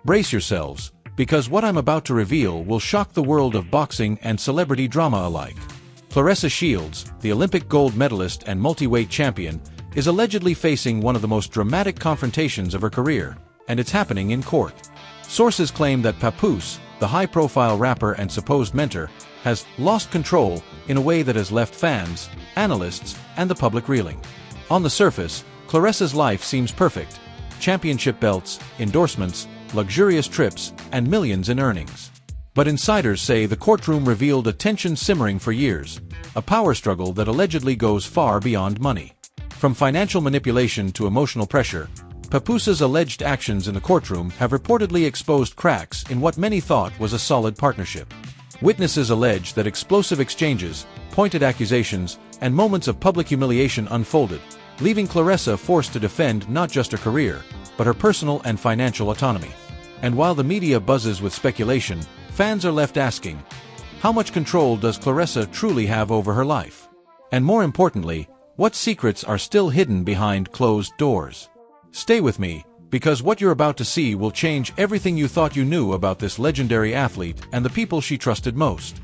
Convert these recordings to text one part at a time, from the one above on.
Brace yourselves, because what I'm about to reveal will shock the world of boxing and celebrity drama alike. Claressa Shields, the Olympic gold medalist and multi-weight champion, is allegedly facing one of the most dramatic confrontations of her career, and it's happening in court. Sources claim that Papoose, the high-profile rapper and supposed mentor, has lost control in a way that has left fans, analysts, and the public reeling. On the surface, Claressa's life seems perfect: championship belts, endorsements, luxurious trips, and millions in earnings. But insiders say the courtroom revealed a tension simmering for years, a power struggle that allegedly goes far beyond money. From financial manipulation to emotional pressure, Papoose's alleged actions in the courtroom have reportedly exposed cracks in what many thought was a solid partnership. Witnesses allege that explosive exchanges, pointed accusations, and moments of public humiliation unfolded, leaving Claressa forced to defend not just her career, but her personal and financial autonomy. And while the media buzzes with speculation, fans are left asking, how much control does Claressa truly have over her life? And more importantly, what secrets are still hidden behind closed doors? Stay with me, because what you're about to see will change everything you thought you knew about this legendary athlete and the people she trusted most.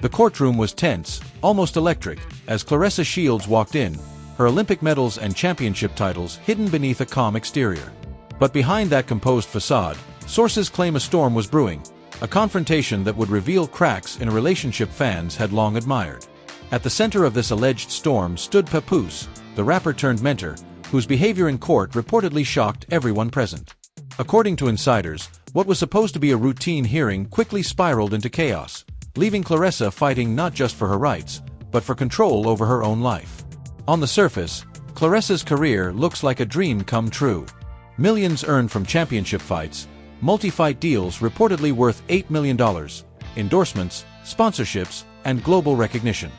The courtroom was tense, almost electric, as Claressa Shields walked in, her Olympic medals and championship titles hidden beneath a calm exterior. But behind that composed facade, sources claim a storm was brewing, a confrontation that would reveal cracks in a relationship fans had long admired. At the center of this alleged storm stood Papoose, the rapper-turned-mentor, whose behavior in court reportedly shocked everyone present. According to insiders, what was supposed to be a routine hearing quickly spiraled into chaos, leaving Claressa fighting not just for her rights, but for control over her own life. On the surface, Claressa's career looks like a dream come true. Millions earned from championship fights, multi-fight deals reportedly worth $8 million, endorsements, sponsorships, and global recognition.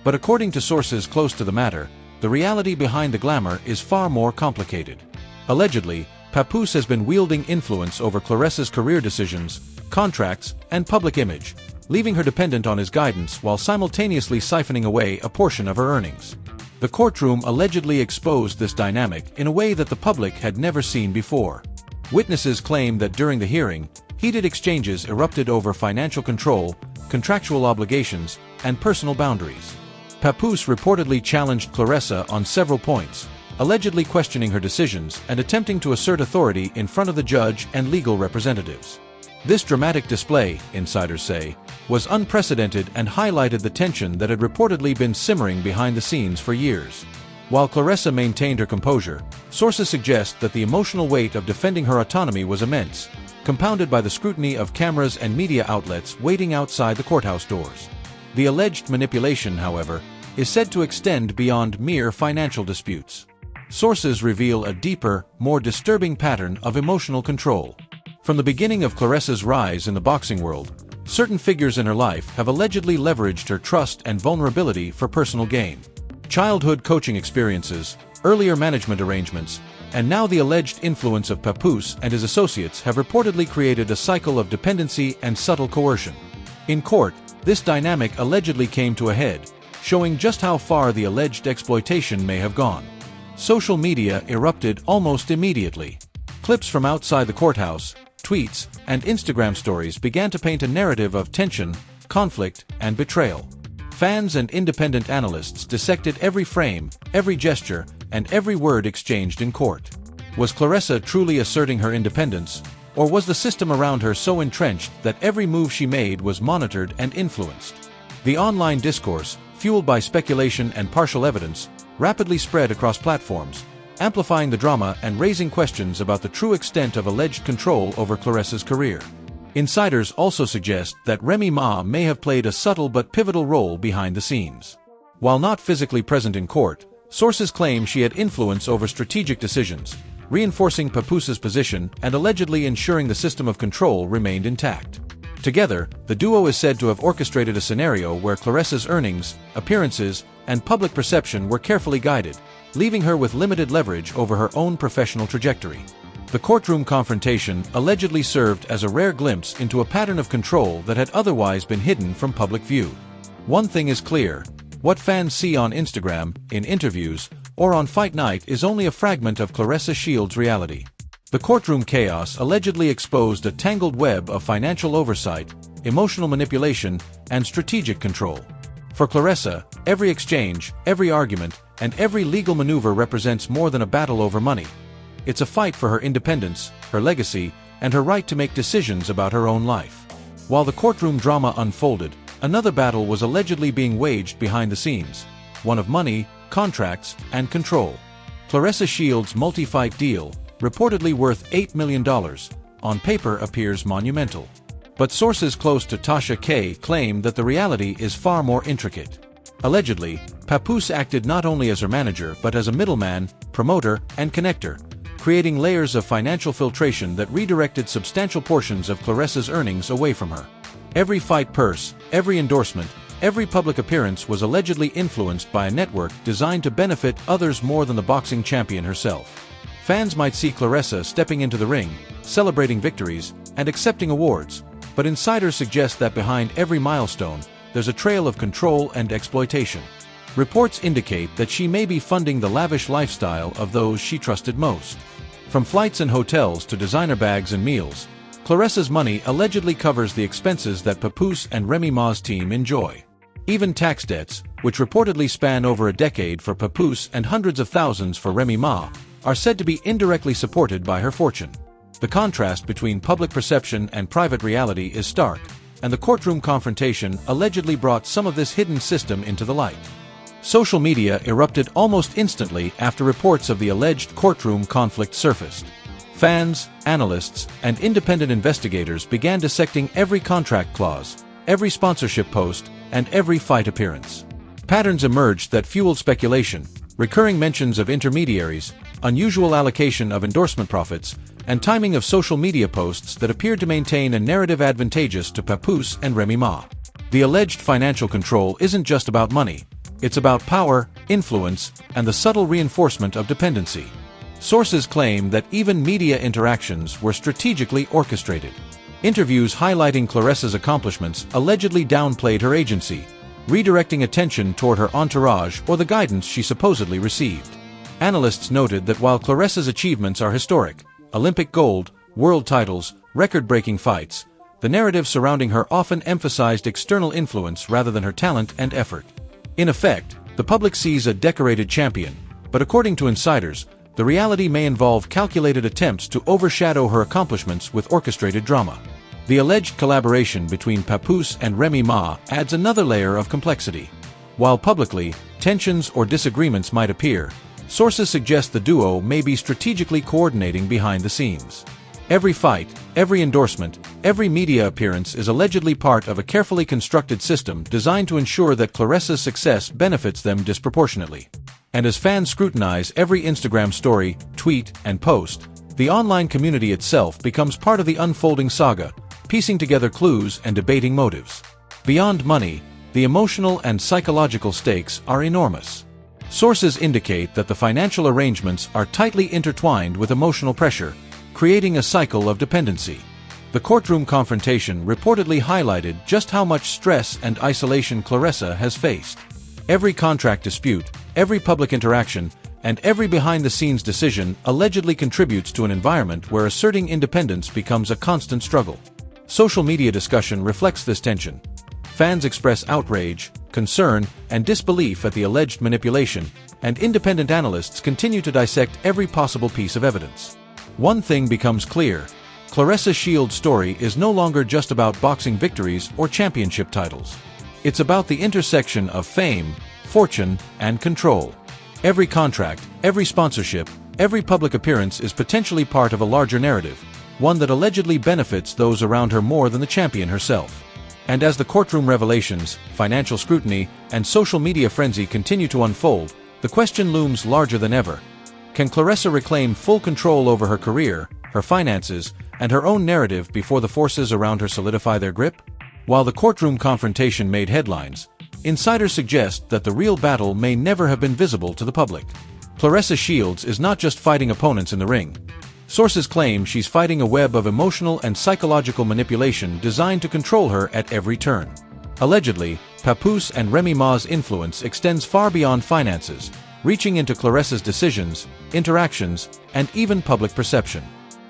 But according to sources close to the matter, the reality behind the glamour is far more complicated. Allegedly, Papoose has been wielding influence over Claressa's career decisions, contracts, and public image, leaving her dependent on his guidance while simultaneously siphoning away a portion of her earnings. The courtroom allegedly exposed this dynamic in a way that the public had never seen before. Witnesses claim that during the hearing, heated exchanges erupted over financial control, contractual obligations, and personal boundaries. Papoose reportedly challenged Claressa on several points, allegedly questioning her decisions and attempting to assert authority in front of the judge and legal representatives. This dramatic display, insiders say, was unprecedented and highlighted the tension that had reportedly been simmering behind the scenes for years. While Claressa maintained her composure, sources suggest that the emotional weight of defending her autonomy was immense, compounded by the scrutiny of cameras and media outlets waiting outside the courthouse doors. The alleged manipulation, however, is said to extend beyond mere financial disputes. Sources reveal a deeper, more disturbing pattern of emotional control. From the beginning of Claressa's rise in the boxing world, certain figures in her life have allegedly leveraged her trust and vulnerability for personal gain. Childhood coaching experiences, earlier management arrangements, and now the alleged influence of Papoose and his associates have reportedly created a cycle of dependency and subtle coercion. In court, this dynamic allegedly came to a head, showing just how far the alleged exploitation may have gone. Social media erupted almost immediately. Clips from outside the courthouse, tweets, and Instagram stories began to paint a narrative of tension, conflict, and betrayal. Fans and independent analysts dissected every frame, every gesture, and every word exchanged in court. Was Claressa truly asserting her independence, or was the system around her so entrenched that every move she made was monitored and influenced? The online discourse, fueled by speculation and partial evidence, rapidly spread across platforms, amplifying the drama and raising questions about the true extent of alleged control over Claressa's career. Insiders also suggest that Remy Ma may have played a subtle but pivotal role behind the scenes. While not physically present in court, sources claim she had influence over strategic decisions, reinforcing Papoose's position and allegedly ensuring the system of control remained intact. Together, the duo is said to have orchestrated a scenario where Claressa's earnings, appearances, and public perception were carefully guided, leaving her with limited leverage over her own professional trajectory. The courtroom confrontation allegedly served as a rare glimpse into a pattern of control that had otherwise been hidden from public view. One thing is clear: what fans see on Instagram, in interviews, or on fight night is only a fragment of Claressa Shields' reality. The courtroom chaos allegedly exposed a tangled web of financial oversight, emotional manipulation, and strategic control. For Claressa, every exchange, every argument, and every legal maneuver represents more than a battle over money. It's a fight for her independence, her legacy, and her right to make decisions about her own life. While the courtroom drama unfolded, another battle was allegedly being waged behind the scenes, one of money, contracts, and control. Claressa Shields' multi-fight deal, reportedly worth $8 million, on paper appears monumental. But sources close to Tasha K claim that the reality is far more intricate. Allegedly, Papoose acted not only as her manager but as a middleman, promoter, and connector, creating layers of financial filtration that redirected substantial portions of Claressa's earnings away from her. Every fight purse, every endorsement, every public appearance was allegedly influenced by a network designed to benefit others more than the boxing champion herself. Fans might see Claressa stepping into the ring, celebrating victories, and accepting awards, but insiders suggest that behind every milestone, there's a trail of control and exploitation. Reports indicate that she may be funding the lavish lifestyle of those she trusted most. From flights and hotels to designer bags and meals, Claressa's money allegedly covers the expenses that Papoose and Remy Ma's team enjoy. Even tax debts, which reportedly span over a decade for Papoose and hundreds of thousands for Remy Ma, are said to be indirectly supported by her fortune. The contrast between public perception and private reality is stark, and the courtroom confrontation allegedly brought some of this hidden system into the light. Social media erupted almost instantly after reports of the alleged courtroom conflict surfaced. Fans, analysts, and independent investigators began dissecting every contract clause, every sponsorship post, and every fight appearance. Patterns emerged that fueled speculation, recurring mentions of intermediaries, unusual allocation of endorsement profits, and timing of social media posts that appeared to maintain a narrative advantageous to Papoose and Remy Ma. The alleged financial control isn't just about money, it's about power, influence, and the subtle reinforcement of dependency. Sources claim that even media interactions were strategically orchestrated. Interviews highlighting Claressa's accomplishments allegedly downplayed her agency, redirecting attention toward her entourage or the guidance she supposedly received. Analysts noted that while Claressa's achievements are historic, Olympic gold, world titles, record-breaking fights, the narrative surrounding her often emphasized external influence rather than her talent and effort. In effect, the public sees a decorated champion, but according to insiders, the reality may involve calculated attempts to overshadow her accomplishments with orchestrated drama. The alleged collaboration between Papoose and Remy Ma adds another layer of complexity. While publicly, tensions or disagreements might appear, sources suggest the duo may be strategically coordinating behind the scenes. Every fight, every endorsement, every media appearance is allegedly part of a carefully constructed system designed to ensure that Claressa's success benefits them disproportionately. And as fans scrutinize every Instagram story, tweet, and post, the online community itself becomes part of the unfolding saga, piecing together clues and debating motives. Beyond money, the emotional and psychological stakes are enormous. Sources indicate that the financial arrangements are tightly intertwined with emotional pressure, creating a cycle of dependency. The courtroom confrontation reportedly highlighted just how much stress and isolation Claressa has faced. Every contract dispute, every public interaction, and every behind-the-scenes decision allegedly contributes to an environment where asserting independence becomes a constant struggle. Social media discussion reflects this tension. Fans express outrage, concern, and disbelief at the alleged manipulation, and independent analysts continue to dissect every possible piece of evidence. One thing becomes clear: Claressa Shields' story is no longer just about boxing victories or championship titles. It's about the intersection of fame, fortune, and control. Every contract, every sponsorship, every public appearance is potentially part of a larger narrative, one that allegedly benefits those around her more than the champion herself. And as the courtroom revelations, financial scrutiny, and social media frenzy continue to unfold, the question looms larger than ever. Can Claressa reclaim full control over her career, her finances, and her own narrative before the forces around her solidify their grip? While the courtroom confrontation made headlines, insiders suggest that the real battle may never have been visible to the public. Claressa Shields is not just fighting opponents in the ring. Sources claim she's fighting a web of emotional and psychological manipulation designed to control her at every turn. Allegedly, Papoose and Remy Ma's influence extends far beyond finances, reaching into Claressa's decisions, interactions, and even public perception.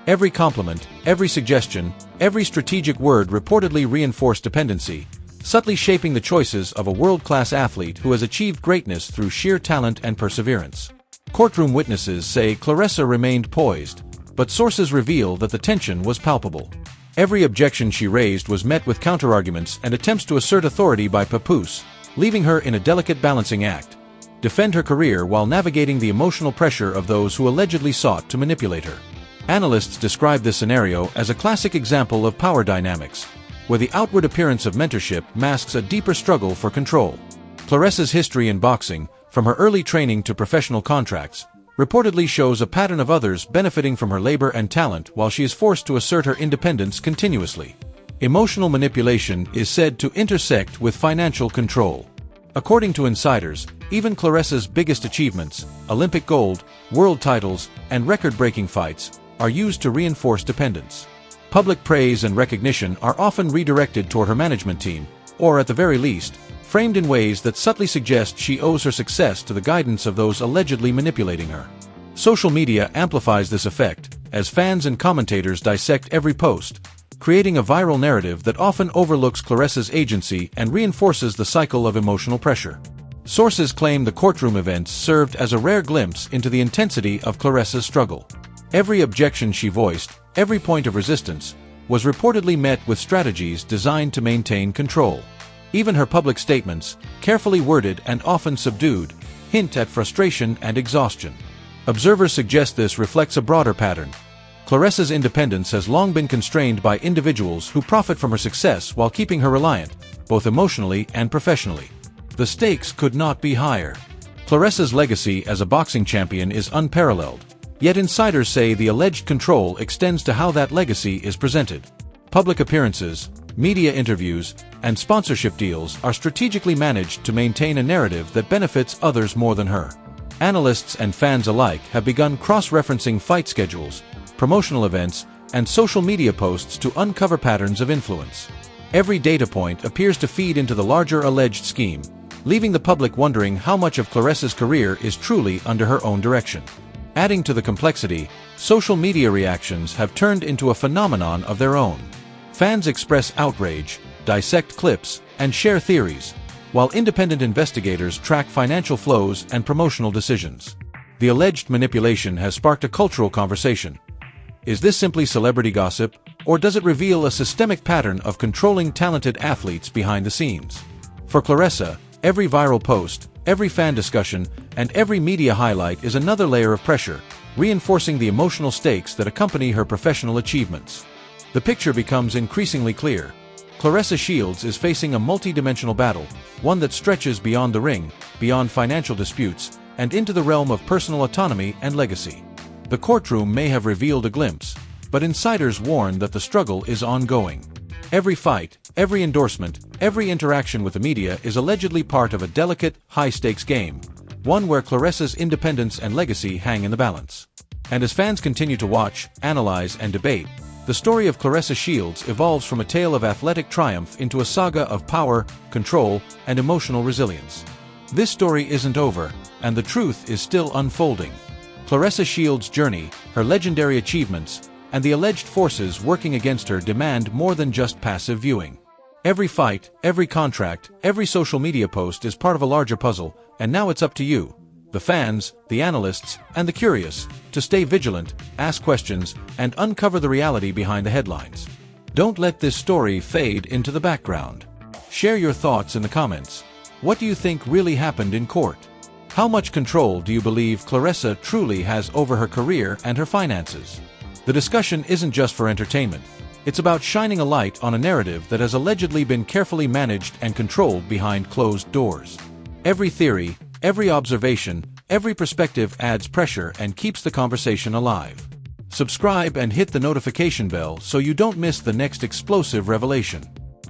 Every compliment, every suggestion, every strategic word reportedly reinforced dependency, subtly shaping the choices of a world-class athlete who has achieved greatness through sheer talent and perseverance. Courtroom witnesses say Claressa remained poised, but sources reveal that the tension was palpable. Every objection she raised was met with counterarguments and attempts to assert authority by Papoose, leaving her in a delicate balancing act: defend her career while navigating the emotional pressure of those who allegedly sought to manipulate her. Analysts describe this scenario as a classic example of power dynamics, where the outward appearance of mentorship masks a deeper struggle for control. Claressa's history in boxing, from her early training to professional contracts, reportedly shows a pattern of others benefiting from her labor and talent while she is forced to assert her independence continuously. Emotional manipulation is said to intersect with financial control. According to insiders, even Claressa's biggest achievements, Olympic gold, world titles, and record-breaking fights, are used to reinforce dependence. Public praise and recognition are often redirected toward her management team, or at the very least, framed in ways that subtly suggest she owes her success to the guidance of those allegedly manipulating her. Social media amplifies this effect, as fans and commentators dissect every post, creating a viral narrative that often overlooks Claressa's agency and reinforces the cycle of emotional pressure. Sources claim the courtroom events served as a rare glimpse into the intensity of Claressa's struggle. Every objection she voiced, every point of resistance, was reportedly met with strategies designed to maintain control. Even her public statements, carefully worded and often subdued, hint at frustration and exhaustion. Observers suggest this reflects a broader pattern. Claressa's independence has long been constrained by individuals who profit from her success while keeping her reliant, both emotionally and professionally. The stakes could not be higher. Claressa's legacy as a boxing champion is unparalleled, yet insiders say the alleged control extends to how that legacy is presented. Public appearances, media interviews, and sponsorship deals are strategically managed to maintain a narrative that benefits others more than her. Analysts and fans alike have begun cross-referencing fight schedules, promotional events, and social media posts to uncover patterns of influence. Every data point appears to feed into the larger alleged scheme, leaving the public wondering how much of Claressa's career is truly under her own direction. Adding to the complexity, social media reactions have turned into a phenomenon of their own. Fans express outrage, dissect clips, and share theories, while independent investigators track financial flows and promotional decisions. The alleged manipulation has sparked a cultural conversation. Is this simply celebrity gossip, or does it reveal a systemic pattern of controlling talented athletes behind the scenes? For Claressa, every viral post, every fan discussion, and every media highlight is another layer of pressure, reinforcing the emotional stakes that accompany her professional achievements. The picture becomes increasingly clear. Claressa Shields is facing a multi-dimensional battle, one that stretches beyond the ring, beyond financial disputes, and into the realm of personal autonomy and legacy. The courtroom may have revealed a glimpse, but insiders warn that the struggle is ongoing. Every fight, every endorsement, every interaction with the media is allegedly part of a delicate, high-stakes game, one where Claressa's independence and legacy hang in the balance. And as fans continue to watch, analyze, and debate, the story of Claressa Shields evolves from a tale of athletic triumph into a saga of power, control, and emotional resilience. This story isn't over, and the truth is still unfolding. Claressa Shields' journey, her legendary achievements, and the alleged forces working against her demand more than just passive viewing. Every fight, every contract, every social media post is part of a larger puzzle, and now it's up to you, the fans, the analysts, and the curious, to stay vigilant, ask questions, and uncover the reality behind the headlines. Don't let this story fade into the background. Share your thoughts in the comments. What do you think really happened in court? How much control do you believe Claressa truly has over her career and her finances? The discussion isn't just for entertainment. It's about shining a light on a narrative that has allegedly been carefully managed and controlled behind closed doors. Every theory, every observation, every perspective adds pressure and keeps the conversation alive. Subscribe and hit the notification bell so you don't miss the next explosive revelation.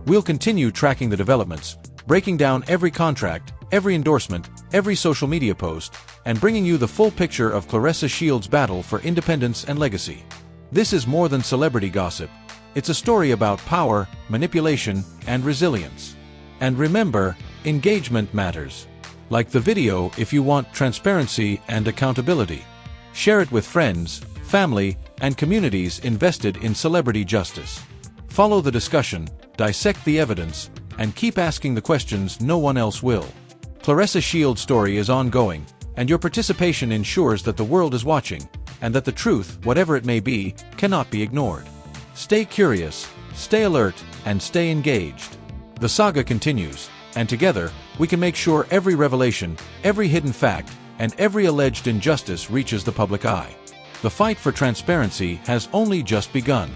We'll continue tracking the developments, breaking down every contract, every endorsement, every social media post, and bringing you the full picture of Claressa Shields' battle for independence and legacy. This is more than celebrity gossip. It's a story about power, manipulation, and resilience. And remember, engagement matters. Like the video if you want transparency and accountability. Share it with friends, family, and communities invested in celebrity justice. Follow the discussion, dissect the evidence, and keep asking the questions no one else will. Claressa Shields' story is ongoing, and your participation ensures that the world is watching, and that the truth, whatever it may be, cannot be ignored. Stay curious, stay alert, and stay engaged. The saga continues, and together, we can make sure every revelation, every hidden fact, and every alleged injustice reaches the public eye. The fight for transparency has only just begun.